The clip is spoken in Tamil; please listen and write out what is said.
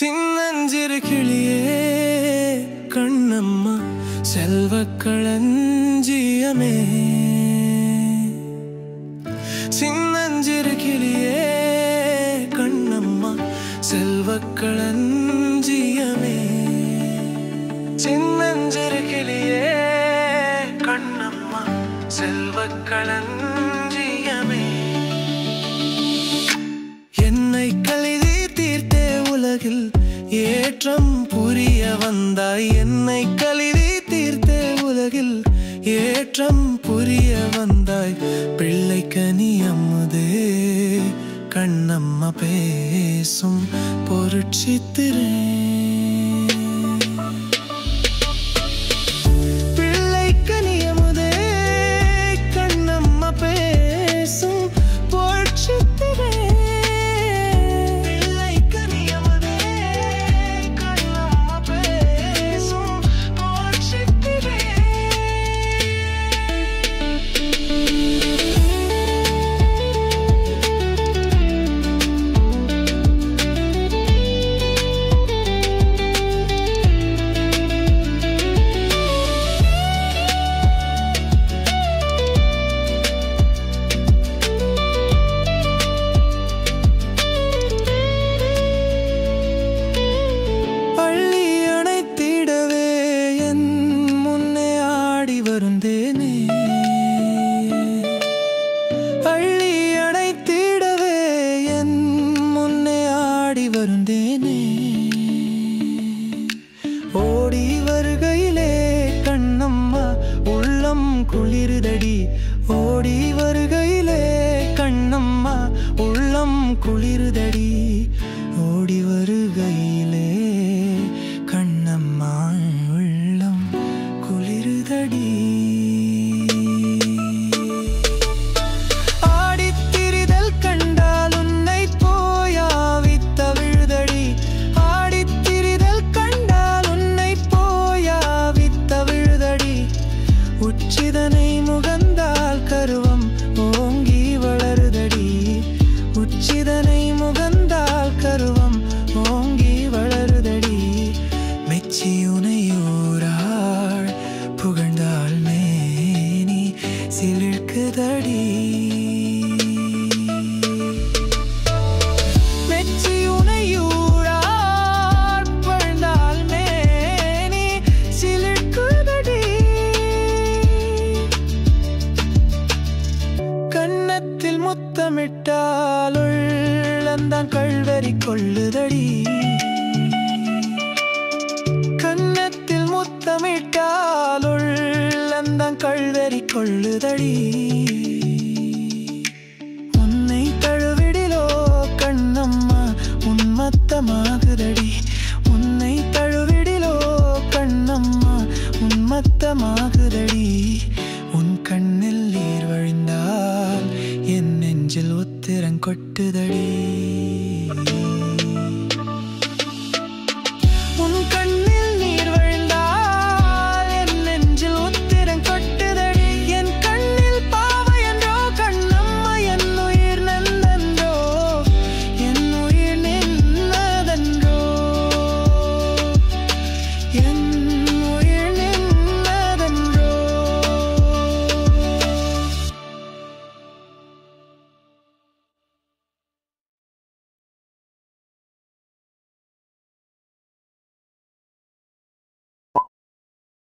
சின்னஞ்சிறு கிளியே கண்ணம்மா செல்வக் களஞ்சியமே சின்னஞ்சிறு கிளியே கண்ணம்மா செல்வக் களஞ்சியமே சின்னஞ்சிறு கிளியே கண்ணம்மா செல்வக் களஞ்சியமே என்னை கலிதி தீர்த்தே உலகில் ஏற்றம் புரிய வந்தாய் என்னை கலிதி தீர்த்தே உலகில் ஏற்றம் புரிய வந்தாய் பிள்ளைக்கனி அம்முதே கண்ணம்மா பேசும் பொருட்சித்திரே பிள்ளைக்கனி அம்முதே கண்ணம்மா பேசும் பொருட்சித்திரே அள்ளி அணைத்திடவே என் முன்னே ஆடி வருந்தேனே ஓடி வருகையிலே கண்ணம்மா உள்ளம் குளிருதடி ஓடி வருகையிலே கண்ணம்மா உள்ளம் குளிருதடி ஓடி வருகையிலே கண்ணம்மா உள்ளம் குளிருதடி உச்சிதனை முகந்தால் கருவம் ஓங்கி வளருதடி உச்சிதனை முகந்தால் கருவம் ஓங்கி வளருதடி மெச்சியுனையூராள் புகழ்ந்தால் மேனி சிலிர்க்குதடி கன்னத்தில் முத்தமிட்டால் உள்ளந்தான் கள்வெறி கொள்ளுதடி கன்னத்தில் முத்தமிட்டால் உள்ளந்தான் கள்வெறி கொள்ளுதடி